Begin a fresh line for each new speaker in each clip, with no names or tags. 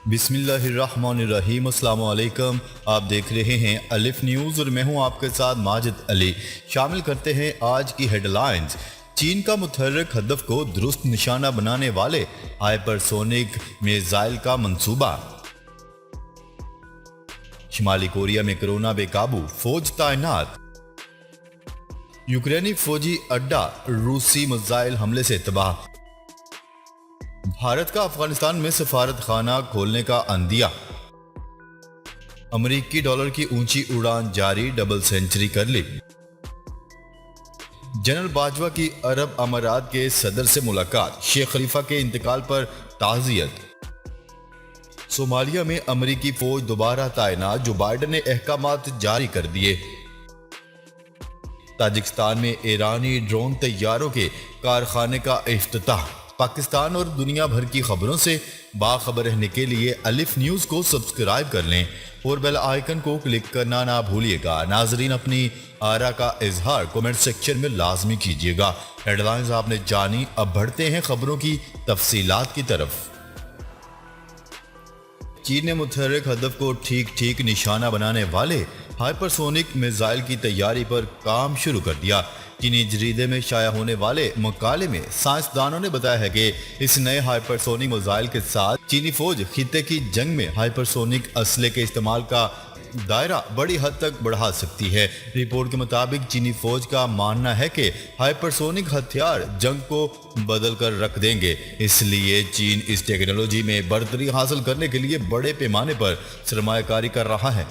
بسم اللہ الرحمن الرحیم۔ السلام علیکم، آپ دیکھ رہے ہیں الف نیوز اور میں ہوں آپ کے ساتھ ماجد علی۔ شامل کرتے ہیں آج کی ہیڈ لائنز۔ چین کا متحرک ہدف کو درست نشانہ بنانے والے ہائپر سونک میزائل کا منصوبہ۔ شمالی کوریا میں کرونا بے قابو، فوج تعینات۔ یوکرینی فوجی اڈا روسی میزائل حملے سے تباہ۔ بھارت کا افغانستان میں سفارت خانہ کھولنے کا عندیہ۔ امریکی ڈالر کی اونچی اڑان جاری، ڈبل سینچری کر لی۔ جنرل باجوہ کی عرب امارات کے صدر سے ملاقات، شیخ خلیفہ کے انتقال پر تعزیت۔ صومالیہ میں امریکی فوج دوبارہ تعینات، جو بائیڈن نے احکامات جاری کر دیے۔ تاجکستان میں ایرانی ڈرون طیاروں کے کارخانے کا افتتاح۔ پاکستان اور دنیا بھر کی خبروں سے باخبر رہنے کے لیے الف نیوز کو سبسکرائب کر لیں اور بیل آئیکن کو کلک کرنا نہ بھولیے گا۔ ناظرین، اپنی آراء کا اظہار کمنٹ سیکشن میں لازمی کیجیے گا۔ ہیڈ لائنز آپ نے جانی، اب بڑھتے ہیں خبروں کی تفصیلات کی طرف۔ چین نے متحرک ہدف کو ٹھیک نشانہ بنانے والے ہائپر سونک میزائل کی تیاری پر کام شروع کر دیا۔ چینی جریدے میں شائع ہونے والے مقالے میں سائنسدانوں نے بتایا ہے کہ اس نئے ہائپر سونک میزائل کے ساتھ چینی فوج خطے کی جنگ میں ہائپر سونک اسلحے کے استعمال کا دائرہ بڑی حد تک بڑھا سکتی ہے۔ رپورٹ کے مطابق چینی فوج کا ماننا ہے کہ ہائپر سونک ہتھیار جنگ کو بدل کر رکھ دیں گے، اس لیے چین اس ٹیکنالوجی میں برتری حاصل کرنے کے لیے بڑے پیمانے پر سرمایہ کاری کر رہا ہے۔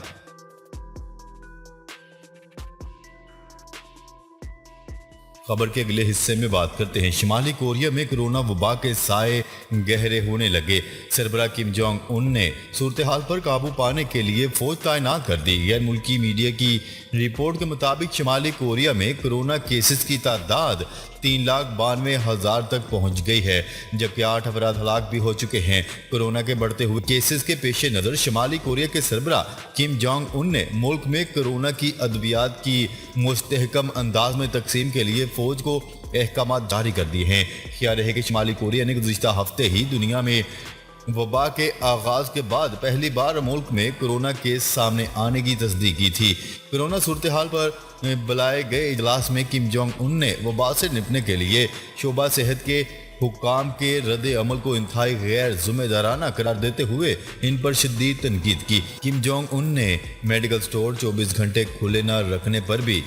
خبر کے اگلے حصے میں بات کرتے ہیں۔ شمالی کوریا میں کرونا وبا کے سائے گہرے ہونے لگے۔ سربراہ کم جونگ ان نے صورتحال پر قابو پانے کے لیے فوج تعینات کر دی۔ غیر ملکی میڈیا کی رپورٹ کے مطابق شمالی کوریا میں کرونا کیسز کی تعداد 3,92,000 تک پہنچ گئی ہے، جبکہ 8 افراد ہلاک بھی ہو چکے ہیں۔ کورونا کے بڑھتے ہوئے کیسز کے پیش نظر شمالی کوریا کے سربراہ کم جونگ ان نے ملک میں کورونا کی ادویات کی مستحکم انداز میں تقسیم کے لیے فوج کو احکامات جاری کر دیے ہیں۔ خیال ہے کہ شمالی کوریا نے گزشتہ ہفتے ہی دنیا میں وبا کے آغاز کے بعد پہلی بار ملک میں کورونا کیس سامنے آنے کی تصدیق کی تھی۔ کورونا صورتحال پر بلائے گئے اجلاس میں کم جونگ ان نے وبا سے نپٹنے کے لیے شعبہ صحت کے حکام کے رد عمل کو انتہائی غیر ذمہ دارانہ قرار دیتے ہوئے ان پر شدید تنقید کی۔ کم جونگ ان نے میڈیکل سٹور 24 گھنٹے کھلے نہ رکھنے پر بھی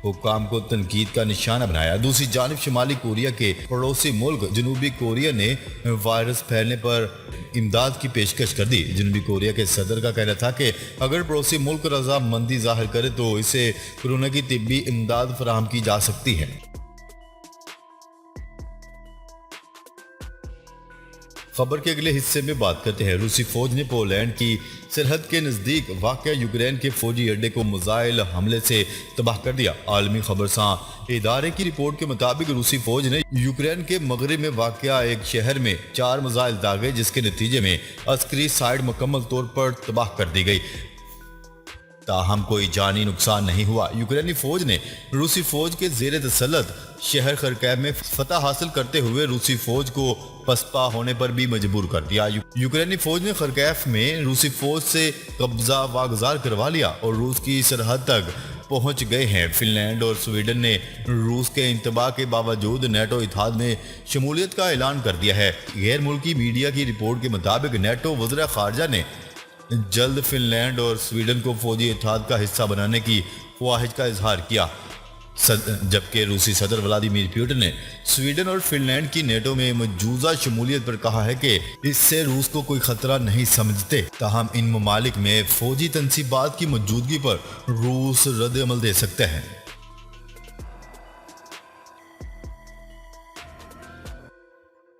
حکام کو تنقید کا نشانہ بنایا۔ دوسری جانب شمالی کوریا کے پڑوسی ملک جنوبی کوریا نے وائرس پھیلنے پر امداد کی پیشکش کر دی۔ جنوبی کوریا کے صدر کا کہنا تھا کہ اگر پڑوسی ملک رضامندی ظاہر کرے تو اسے کورونا کی طبی امداد فراہم کی جا سکتی ہے۔ خبر کے اگلے حصے میں بات کرتے ہیں۔ روسی فوج نے پولینڈ کی سرحد کے نزدیک واقع یوکرین کے فوجی اڈے کو میزائل حملے سے تباہ کر دیا۔ عالمی خبرساں ادارے کی رپورٹ کے مطابق روسی فوج نے یوکرین کے مغرب میں واقع ایک شہر میں 4 میزائل داغے، جس کے نتیجے میں عسکری سائٹ مکمل طور پر تباہ کر دی گئی، تاہم کوئی جانی نقصان نہیں ہوا۔ یوکرینی فوج نے روسی فوج کے زیر تسلط شہر خرکیو میں فتح حاصل کرتے ہوئے روسی فوج کو پسپا ہونے پر بھی مجبور کر دیا۔ یوکرینی فوج نے خرکیو میں روسی فوج سے قبضہ واگزار کروا لیا اور روس کی سرحد تک پہنچ گئے ہیں۔ فن لینڈ اور سویڈن نے روس کے انتباہ کے باوجود نیٹو اتحاد میں شمولیت کا اعلان کر دیا ہے۔ غیر ملکی میڈیا کی رپورٹ کے مطابق نیٹو وزراء خارجہ نے جلد فن لینڈ اور سویڈن کو فوجی اتحاد کا حصہ بنانے کی خواہش کا اظہار کیا، جبکہ روسی صدر ولادیمیر پوٹن نے سویڈن اور فن لینڈ کی نیٹو میں مجوزہ شمولیت پر کہا ہے کہ اس سے روس کو کوئی خطرہ نہیں سمجھتے، تاہم ان ممالک میں فوجی تنصیبات کی موجودگی پر روس رد عمل دے سکتا ہے۔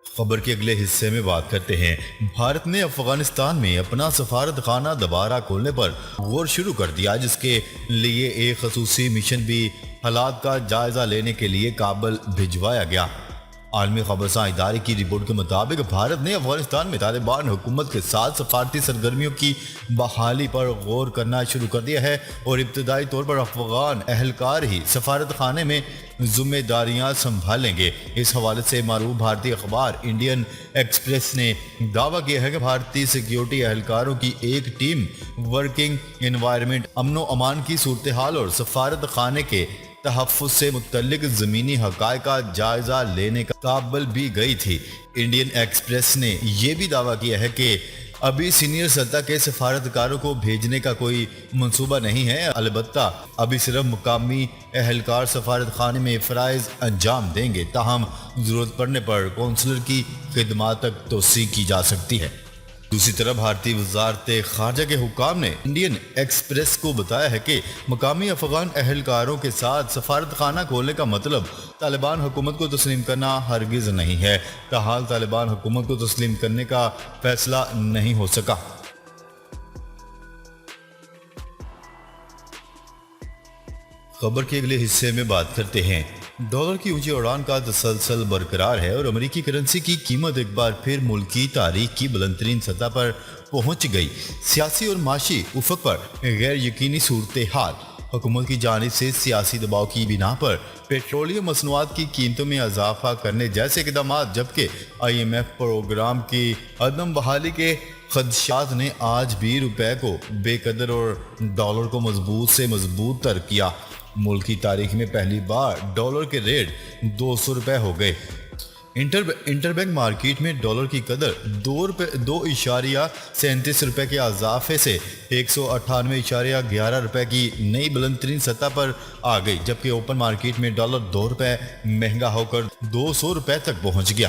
خبر کے اگلے حصے میں بات کرتے ہیں۔ بھارت نے افغانستان میں اپنا سفارت خانہ دوبارہ کھولنے پر غور شروع کر دیا، جس کے لیے ایک خصوصی مشن بھی حالات کا جائزہ لینے کے لیے کابل بھجوایا گیا۔ عالمی خبرساں ادارے کی رپورٹ کے مطابق بھارت نے افغانستان میں طالبان حکومت کے ساتھ سفارتی سرگرمیوں کی بحالی پر غور کرنا شروع کر دیا ہے اور ابتدائی طور پر افغان اہلکار ہی سفارت خانے میں ذمہ داریاں سنبھالیں گے۔ اس حوالے سے معروف بھارتی اخبار انڈین ایکسپریس نے دعویٰ کیا ہے کہ بھارتی سیکیورٹی اہلکاروں کی ایک ٹیم ورکنگ انوائرمنٹ، امن و امان کی صورتحال اور سفارت خانے کے تحفظ سے متعلق زمینی حقائق کا جائزہ لینے کا کابل بھی گئی تھی۔ انڈین ایکسپریس نے یہ بھی دعویٰ کیا ہے کہ ابھی سینئر سطح کے سفارتکاروں کو بھیجنے کا کوئی منصوبہ نہیں ہے، البتہ ابھی صرف مقامی اہلکار سفارت خانے میں فرائض انجام دیں گے، تاہم ضرورت پڑنے پر کونسلر کی خدمات تک توسیع کی جا سکتی ہے۔ دوسری طرف بھارتی وزارت خارجہ کے حکام نے انڈین ایکسپریس کو بتایا ہے کہ مقامی افغان اہلکاروں کے ساتھ سفارت خانہ کھولنے کا مطلب طالبان حکومت کو تسلیم کرنا ہرگز نہیں ہے، تاحال طالبان حکومت کو تسلیم کرنے کا فیصلہ نہیں ہو سکا۔ خبر کے اگلے حصے میں بات کرتے ہیں۔ ڈالر کی اونچی اڑان کا تسلسل برقرار ہے اور امریکی کرنسی کی قیمت ایک بار پھر ملکی تاریخ کی بلند ترین سطح پر پہنچ گئی۔ سیاسی اور معاشی افق پر غیر یقینی صورتحال، حکومت کی جانب سے سیاسی دباؤ کی بنا پر پیٹرولیم مصنوعات کی قیمتوں میں اضافہ کرنے جیسے اقدامات، جبکہ IMF پروگرام کی عدم بحالی کے خدشات نے آج بھی روپے کو بے قدر اور ڈالر کو مضبوط سے مضبوط تر کیا۔ ملک کی تاریخ میں پہلی بار ڈالر کے ریٹ 200 روپے ہو گئے۔ انٹر بینک مارکیٹ میں ڈالر کی قدر 2.37 روپے کے اضافے سے 198.11 روپے کی نئی بلند ترین سطح پر آ گئی، جبکہ اوپن مارکیٹ میں ڈالر 2 روپے مہنگا ہو کر 200 روپے تک پہنچ گیا۔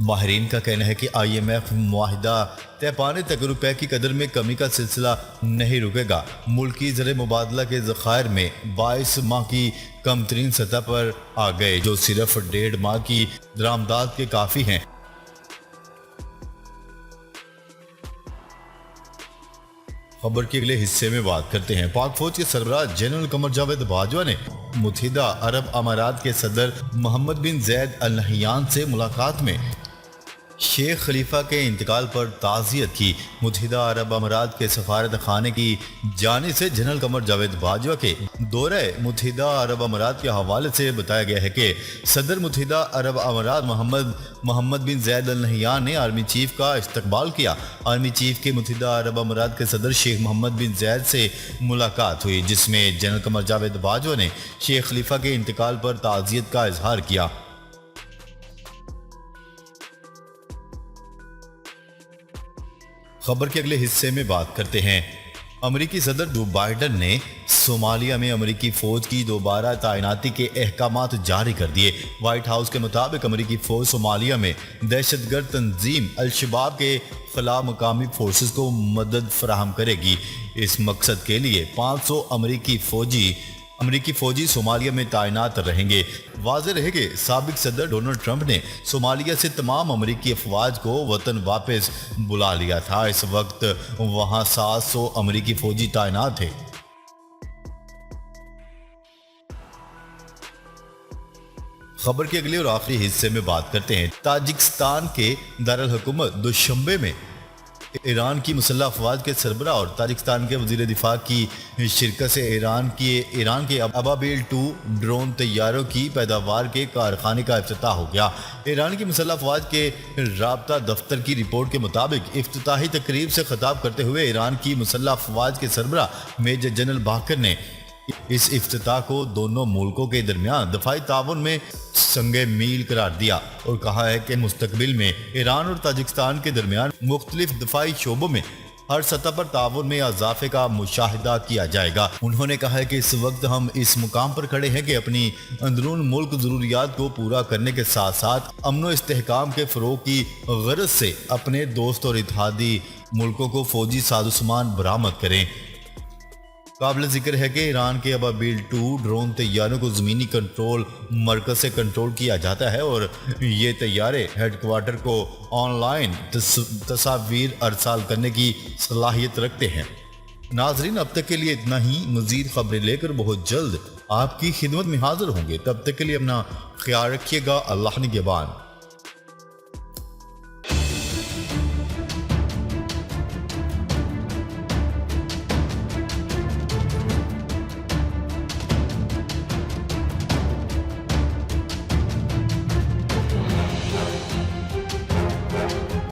ماہرین کا کہنا ہے کہ IMF معاہدہ طے پانے تک روپے کی قدر میں کمی کا سلسلہ نہیں رکے گا۔ ملکی زر مبادلہ کے ذخائر میں 22 ماہ کی کم ترین سطح پر آ گئے، جو صرف 1.5 ماہ کی درآمدات کے کافی ہیں۔ خبر کے اگلے حصے میں بات کرتے ہیں۔ پاک فوج کے سربراہ جنرل قمر جاوید باجوہ نے متحدہ عرب امارات کے صدر محمد بن زید ال نہیان سے ملاقات میں شیخ خلیفہ کے انتقال پر تعزیت کی۔ متحدہ عرب امارات کے سفارت خانے کی جانب سے جنرل قمر جاوید باجوہ کے دورہ متحدہ عرب امارات کے حوالے سے بتایا گیا ہے کہ صدر متحدہ عرب امارات محمد بن زید ال نہیان نے آرمی چیف کا استقبال کیا۔ آرمی چیف کے متحدہ عرب امارات کے صدر شیخ محمد بن زید سے ملاقات ہوئی، جس میں جنرل قمر جاوید باجوہ نے شیخ خلیفہ کے انتقال پر تعزیت کا اظہار کیا۔ خبر کے اگلے حصے میں بات کرتے ہیں۔ امریکی صدر جو بائیڈن نے صومالیہ میں امریکی فوج کی دوبارہ تعیناتی کے احکامات جاری کر دیے۔ وائٹ ہاؤس کے مطابق امریکی فوج صومالیہ میں دہشت گرد تنظیم الشباب کے خلاف مقامی فورسز کو مدد فراہم کرے گی۔ اس مقصد کے لیے 500 امریکی فوجی صومالیہ میں تعینات رہیں گے۔ واضح رہے کہ سابق صدر ڈونلڈ ٹرمپ نے صومالیہ سے تمام امریکی افواج کو وطن واپس بلا لیا تھا۔ اس وقت وہاں 700 امریکی فوجی تعینات تھے۔ خبر کے اگلے اور آخری حصے میں بات کرتے ہیں۔ تاجکستان کے دارالحکومت دوشنبے میں ایران کی مسلح افواج کے سربراہ اور تاجکستان کے وزیر دفاع کی شرکت سے ایران کے ابابیل 2 ڈرون طیاروں کی پیداوار کے کارخانے کا افتتاح ہو گیا۔ ایران کی مسلح افواج کے رابطہ دفتر کی رپورٹ کے مطابق افتتاحی تقریب سے خطاب کرتے ہوئے ایران کی مسلح افواج کے سربراہ میجر جنرل باقر نے اس افتتاح کو دونوں ملکوں کے درمیان دفاعی تعاون میں سنگ میل قرار دیا اور کہا ہے کہ مستقبل میں ایران اور تاجکستان کے درمیان مختلف دفاعی شعبوں میں ہر سطح پر تعاون میں اضافے کا مشاہدہ کیا جائے گا۔ انہوں نے کہا ہے کہ اس وقت ہم اس مقام پر کھڑے ہیں کہ اپنی اندرون ملک ضروریات کو پورا کرنے کے ساتھ ساتھ امن و استحکام کے فروغ کی غرض سے اپنے دوست اور اتحادی ملکوں کو فوجی سازوسامان برآمد کریں۔ قابل ذکر ہے کہ ایران کے ابابیل 2 ڈرون طیاروں کو زمینی کنٹرول مرکز سے کنٹرول کیا جاتا ہے اور یہ طیارے ہیڈ کوارٹر کو آن لائن تصاویر ارسال کرنے کی صلاحیت رکھتے ہیں۔ ناظرین، اب تک کے لیے اتنا ہی۔ مزید خبریں لے کر بہت جلد آپ کی خدمت میں حاضر ہوں گے۔ تب تک کے لیے اپنا خیال رکھیے گا۔ اللہ نگہبان۔